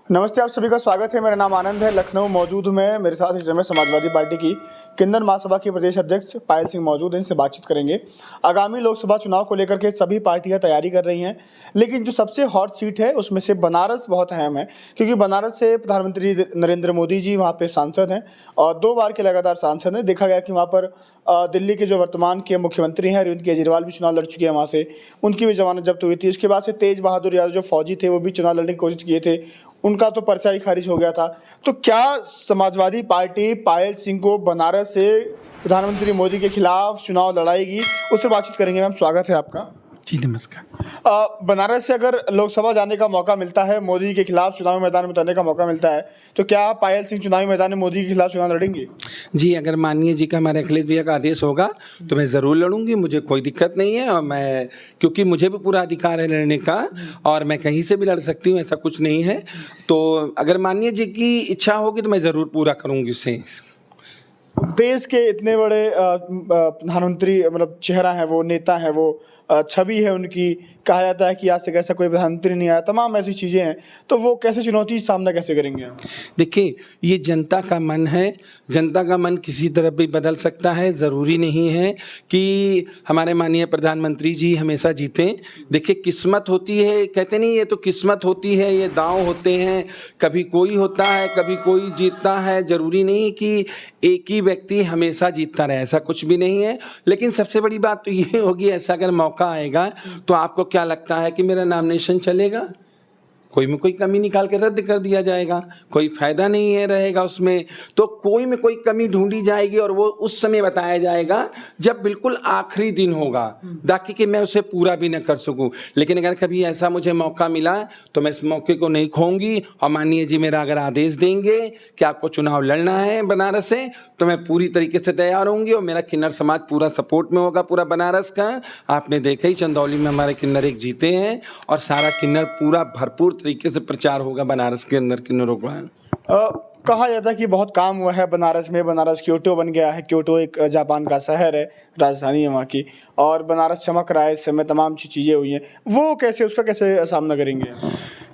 नमस्ते, आप सभी का स्वागत है। मेरा नाम आनंद है, लखनऊ मौजूद हूं मैं। मेरे साथ इस समय समाजवादी पार्टी की किन्नर महासभा के प्रदेश अध्यक्ष पायल सिंह मौजूद हैं। इनसे बातचीत करेंगे। आगामी लोकसभा चुनाव को लेकर के सभी पार्टियां तैयारी कर रही हैं, लेकिन जो सबसे हॉट सीट है उसमें से बनारस बहुत अहम है, क्योंकि बनारस से प्रधानमंत्री नरेंद्र मोदी जी वहाँ पे सांसद हैं और 2 बार के लगातार सांसद हैं। देखा गया कि वहाँ पर दिल्ली के जो वर्तमान के मुख्यमंत्री हैं अरविंद केजरीवाल भी चुनाव लड़ चुके हैं वहाँ से, उनकी भी जमानत जब्त हुई थी। इसके बाद से तेज बहादुर यादव जो फौजी थे वो भी चुनाव लड़ने की कोशिश किए थे, उनका तो पर्चा ही खारिज हो गया था। तो क्या समाजवादी पार्टी पायल सिंह को बनारस से प्रधानमंत्री मोदी के खिलाफ चुनाव लड़ाएगी? उससे बातचीत करेंगे। मैम, स्वागत है आपका। जी नमस्कार। बनारस से अगर लोकसभा जाने का मौका मिलता है, मोदी के खिलाफ चुनावी मैदान में उतरने का मौका मिलता है, तो क्या पायल सिंह चुनावी मैदान में मोदी के खिलाफ चुनाव लड़ेंगे? जी, अगर माननीय जी का, हमारे अखिलेश भैया का आदेश होगा तो मैं ज़रूर लड़ूंगी। मुझे कोई दिक्कत नहीं है, और मैं, क्योंकि मुझे भी पूरा अधिकार है लड़ने का, और मैं कहीं से भी लड़ सकती हूँ, ऐसा कुछ नहीं है। तो अगर माननीय जी की इच्छा होगी तो मैं ज़रूर पूरा करूँगी उसे। देश के इतने बड़े प्रधानमंत्री, मतलब चेहरा है वो, नेता है वो, छवि है उनकी, कहा जाता है कि आज तक ऐसा कोई प्रधानमंत्री नहीं आया, तमाम ऐसी चीज़ें हैं, तो वो कैसे चुनौती सामना कैसे करेंगे? देखिए, ये जनता का मन है, जनता का मन किसी तरफ भी बदल सकता है। ज़रूरी नहीं है कि हमारे माननीय प्रधानमंत्री जी हमेशा जीतें। देखिए, किस्मत होती है, कहते नहीं, ये तो किस्मत होती है, ये दांव होते हैं, कभी कोई होता है कभी कोई जीतता है। ज़रूरी नहीं कि एक ही व्यक्ति हमेशा जीतता रहे, ऐसा कुछ भी नहीं है। लेकिन सबसे बड़ी बात तो ये होगी, ऐसा अगर मौका आएगा तो आपको क्या लगता है कि मेरा नॉमिनेशन चलेगा? कोई में कोई कमी निकाल के रद्द कर दिया जाएगा, कोई फायदा नहीं है रहेगा उसमें। तो कोई में कोई कमी ढूंढी जाएगी और वो उस समय बताया जाएगा जब बिल्कुल आखिरी दिन होगा, ताकि कि मैं उसे पूरा भी न कर सकूं। लेकिन अगर कभी ऐसा मुझे मौका मिला तो मैं इस मौके को नहीं खोऊंगी, और माननीय जी मेरा अगर आदेश देंगे कि आपको चुनाव लड़ना है बनारस से, तो मैं पूरी तरीके से तैयार होंगी, और मेरा किन्नर समाज पूरा सपोर्ट में होगा, पूरा बनारस का। आपने देखा ही, चंदौली में हमारे किन्नर एक जीते हैं, और सारा किन्नर पूरा भरपूर तरीके से प्रचार होगा बनारस के अंदर किन्नरों का। कहा जाता है कि बहुत काम हुआ है बनारस में। बनारस क्योटो बन गया है। क्योटो एक जापान का शहर है, राजधानी है वहाँ की, और बनारस चमक रहा है इस समय, तमाम चीज़ें हुई हैं। वो कैसे, उसका कैसे सामना करेंगे?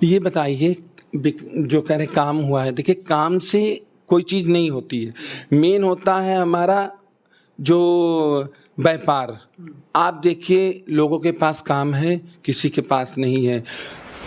ये बताइए, जो कह रहे काम हुआ है, देखिए, काम से कोई चीज़ नहीं होती है। मेन होता है हमारा जो व्यापार। आप देखिए, लोगों के पास काम है, किसी के पास नहीं है।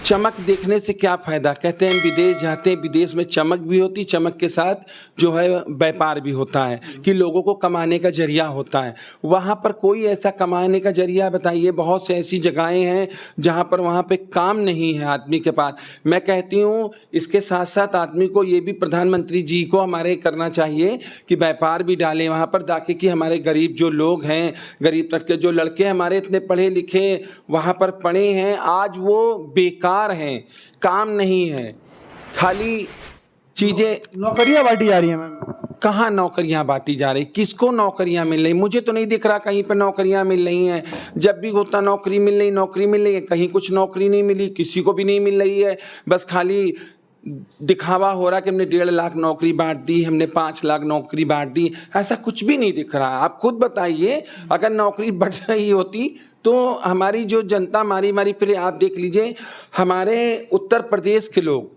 चमक देखने से क्या फ़ायदा? कहते हैं विदेश जाते हैं, विदेश में चमक भी होती, चमक के साथ जो है व्यापार भी होता है, कि लोगों को कमाने का जरिया होता है। वहाँ पर कोई ऐसा कमाने का जरिया बताइए? बहुत सी ऐसी जगहें हैं जहाँ पर वहाँ पे काम नहीं है आदमी के पास। मैं कहती हूँ, इसके साथ साथ आदमी को ये भी, प्रधानमंत्री जी को हमारे करना चाहिए कि व्यापार भी डालें वहाँ पर, ताकि कि हमारे गरीब जो लोग हैं, गरीब तक के जो लड़के हमारे इतने पढ़े लिखे वहाँ पर पढ़े हैं, आज वो बेकार हैं, काम नहीं है, खाली चीजें, नौकरियां बांटी जा रही हैं। मैम, कहाँ नौकरियां बांटी जा रही? किसको नौकरियां मिल रही? मुझे तो नहीं दिख रहा कहीं पर नौकरियां मिल रही हैं। जब भी होता नौकरी मिल रही, नौकरी मिल रही है, कहीं कुछ नौकरी नहीं मिली, किसी को भी नहीं मिल रही है। बस खाली दिखावा हो रहा कि हमने 1.5 लाख नौकरी बांट दी, हमने 5 लाख नौकरी बांट दी। ऐसा कुछ भी नहीं दिख रहा। आप खुद बताइए, अगर नौकरी बढ़ रही होती तो हमारी जो जनता मारी मारी, फिर आप देख लीजिए, हमारे उत्तर प्रदेश के लोग,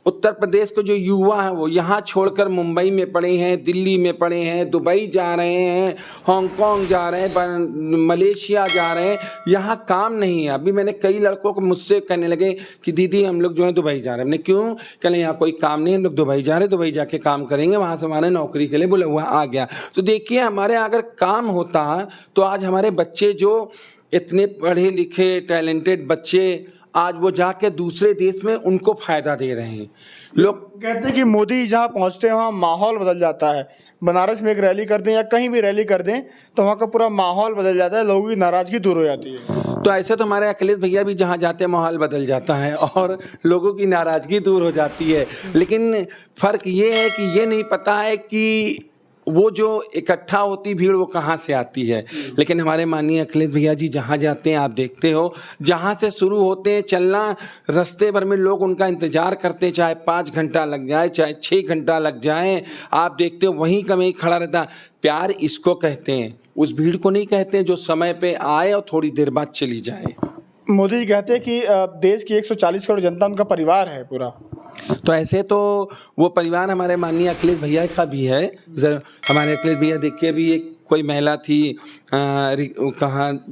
उत्तर प्रदेश के जो युवा हैं, वो यहाँ छोड़कर मुंबई में पढ़े हैं, दिल्ली में पढ़े हैं, दुबई जा रहे हैं, हांगकांग जा रहे हैं, मलेशिया जा रहे हैं, यहाँ काम नहीं है। अभी मैंने कई लड़कों को मुझसे कहने लगे कि दीदी हम लोग जो है दुबई जा रहे हैं। हमने क्यों? कहले यहाँ कोई काम नहीं, हम लोग दुबई जा रहे हैं, दुबई जाके काम करेंगे, वहाँ से हमारे नौकरी के लिए बोला हुआ आ गया। तो देखिए, हमारे अगर काम होता तो आज हमारे बच्चे जो इतने पढ़े लिखे टैलेंटेड बच्चे, आज वो जाके दूसरे देश में उनको फायदा दे रहे हैं। लोग कहते हैं कि मोदी जहाँ पहुँचते हैं वहाँ माहौल बदल जाता है। बनारस में एक रैली कर दें या कहीं भी रैली कर दें तो वहाँ का पूरा माहौल बदल जाता है, लोगों की नाराजगी दूर हो जाती है। तो ऐसे तो हमारे अखिलेश भैया भी जहाँ जाते हैं माहौल बदल जाता है और लोगों की नाराजगी दूर हो जाती है। लेकिन फ़र्क ये है कि ये नहीं पता है कि वो जो इकट्ठा होती भीड़ वो कहाँ से आती है। लेकिन हमारे माननीय अखिलेश भैया जी जहाँ जाते हैं, आप देखते हो, जहाँ से शुरू होते हैं चलना, रास्ते भर में लोग उनका इंतज़ार करते हैं, चाहे 5 घंटा लग जाए, चाहे 6 घंटा लग जाए। आप देखते हो वहीं का वहीं खड़ा रहता। प्यार इसको कहते हैं, उस भीड़ को नहीं कहते हैं जो समय पे आए और थोड़ी देर बाद चली जाए। मोदी जी कहते हैं कि देश की 140 करोड़ जनता उनका परिवार है पूरा। तो ऐसे तो वो परिवार हमारे माननीय अखिलेश भैया का भी है। हमारे अखिलेश भैया देखिए, अभी एक कोई महिला थी कहाँ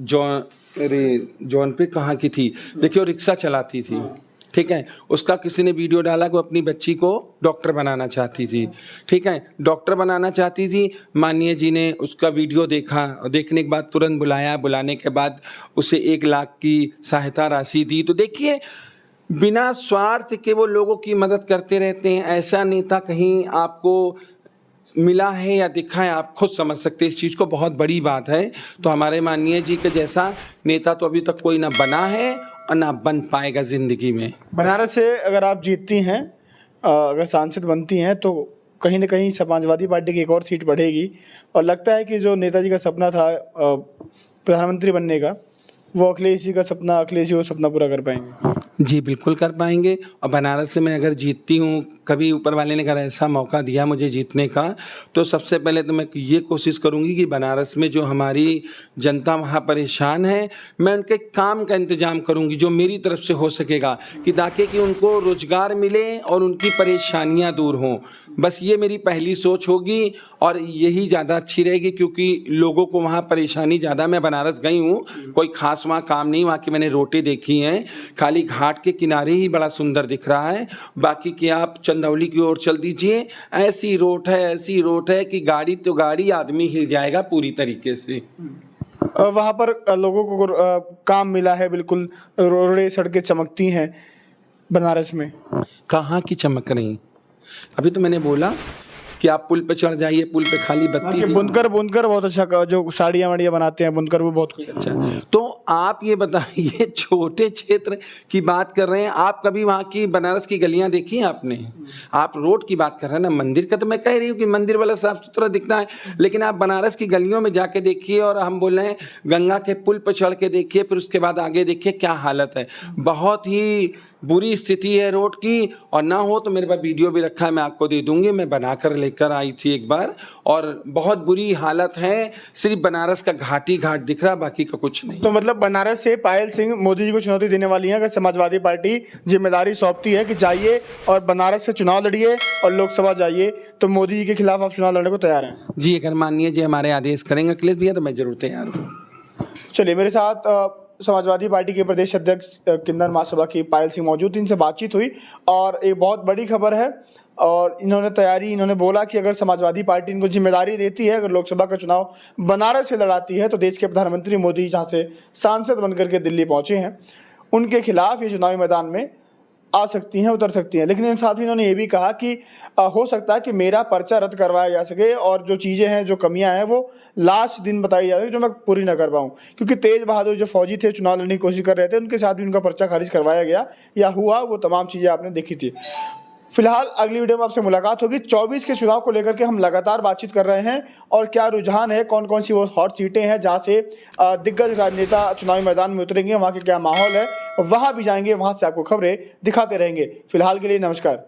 जौनपुर कहाँ की थी, देखिए वो रिक्शा चलाती थी, ठीक है, उसका किसी ने वीडियो डाला कि वो अपनी बच्ची को डॉक्टर बनाना चाहती थी, ठीक है, डॉक्टर बनाना चाहती थी। माननीय जी ने उसका वीडियो देखा और देखने के बाद तुरंत बुलाया, बुलाने के बाद उसे 1 लाख की सहायता राशि दी। तो देखिए, बिना स्वार्थ के वो लोगों की मदद करते रहते हैं। ऐसा नेता कहीं आपको मिला है या दिखा है, आप खुद समझ सकते हैं इस चीज़ को, बहुत बड़ी बात है। तो हमारे माननीय जी के जैसा नेता तो अभी तक कोई ना बना है और ना बन पाएगा ज़िंदगी में। बनारस से अगर आप जीतती हैं, अगर सांसद बनती हैं, तो कहीं ना कहीं समाजवादी पार्टी की एक और सीट बढ़ेगी और लगता है कि जो नेताजी का सपना था प्रधानमंत्री बनने का, वो अखिलेश जी वो सपना पूरा कर पाएंगे। जी बिल्कुल कर पाएंगे। और बनारस से मैं अगर जीतती हूँ, कभी ऊपर वाले ने अगर ऐसा मौका दिया मुझे जीतने का, तो सबसे पहले तो मैं ये कोशिश करूँगी कि बनारस में जो हमारी जनता वहाँ परेशान है, मैं उनके काम का इंतजाम करूँगी जो मेरी तरफ से हो सकेगा, कि ताकि कि उनको रोजगार मिले और उनकी परेशानियाँ दूर हों। बस ये मेरी पहली सोच होगी और यही ज़्यादा अच्छी रहेगी, क्योंकि लोगों को वहाँ परेशानी ज़्यादा। मैं बनारस गई हूँ, कोई खास वहाँ काम नहीं, वहाँ की मैंने रोटें देखी हैं, खाली घाट के किनारे ही बड़ा सुंदर दिख रहा है। बाकी कि आप चंदौली की ओर चल दीजिए, ऐसी रोड है कि गाड़ी तो गाड़ी, आदमी हिल जाएगा पूरी तरीके से। वहाँ पर लोगों को काम मिला है, बिल्कुल रोडें सड़कें चमकती हैं बनारस में। कहाँ की चमक रही? अभी तो मैंने बोला कि आप पुल पे चढ़ जाइए, पुल पे खाली बत्ती। बुनकर बहुत अच्छा, जो साड़ियाँ वाड़ियाँ बनाते हैं बुनकर, वो बहुत अच्छा। तो आप ये बताइए, छोटे क्षेत्र की बात कर रहे हैं आप, कभी वहाँ की बनारस की गलियाँ देखी हैं आपने? आप रोड की बात कर रहे हैं ना, मंदिर का तो मैं कह रही हूँ कि मंदिर वाला साफ सुथरा दिखना है, लेकिन आप बनारस की गलियों में जाके देखिए, और हम बोल रहे हैं गंगा के पुल पर चढ़ के देखिए, फिर उसके बाद आगे देखिए क्या हालत है। बहुत ही बुरी स्थिति है रोड की। और ना हो तो मेरे पास वीडियो भी रखा है, मैं आपको दे दूंगी, मैं बनाकर लेकर आई थी एक बार, और बहुत बुरी हालत है। सिर्फ बनारस का घाट दिख रहा, बाकी का कुछ नहीं। तो मतलब बनारस से पायल सिंह मोदी जी को चुनौती देने वाली हैं, अगर समाजवादी पार्टी जिम्मेदारी सौंपती है कि जाइए और बनारस से चुनाव लड़िए और लोकसभा जाइए, तो मोदी जी के खिलाफ आप चुनाव लड़ने को तैयार हैं? जी, अगर माननीय जी हमारे आदेश करेंगे अखिलेश भैया, तो मैं जरूर तैयार हूँ। चलिए, मेरे साथ समाजवादी पार्टी के प्रदेश अध्यक्ष किन्नर महासभा की पायल सिंह मौजूद, इनसे बातचीत हुई और एक बहुत बड़ी खबर है। और इन्होंने बोला कि अगर समाजवादी पार्टी इनको जिम्मेदारी देती है, अगर लोकसभा का चुनाव बनारस से लड़ाती है, तो देश के प्रधानमंत्री मोदी जहाँ से सांसद बनकर के दिल्ली पहुँचे हैं, उनके खिलाफ ये चुनावी मैदान में आ सकती हैं, उतर सकती हैं। लेकिन साथ ही इन्होंने ये भी कहा कि हो सकता है कि मेरा पर्चा रद्द करवाया जा सके और जो चीज़ें हैं, जो कमियां हैं, वो लास्ट दिन बताई जा सके, जो मैं पूरी ना कर पाऊँ। क्योंकि तेज बहादुर जो फौजी थे, चुनाव लड़ने की कोशिश कर रहे थे, उनके साथ भी उनका पर्चा खारिज करवाया गया या हुआ, वो तमाम चीज़ें आपने देखी थी। फिलहाल अगली वीडियो में आपसे मुलाकात होगी। 24 के चुनाव को लेकर के हम लगातार बातचीत कर रहे हैं और क्या रुझान है, कौन कौन सी वो हॉट सीटें हैं जहां से दिग्गज राजनेता चुनावी मैदान में उतरेंगे, वहां के क्या माहौल है, वहां भी जाएंगे, वहां से आपको खबरें दिखाते रहेंगे। फिलहाल के लिए नमस्कार।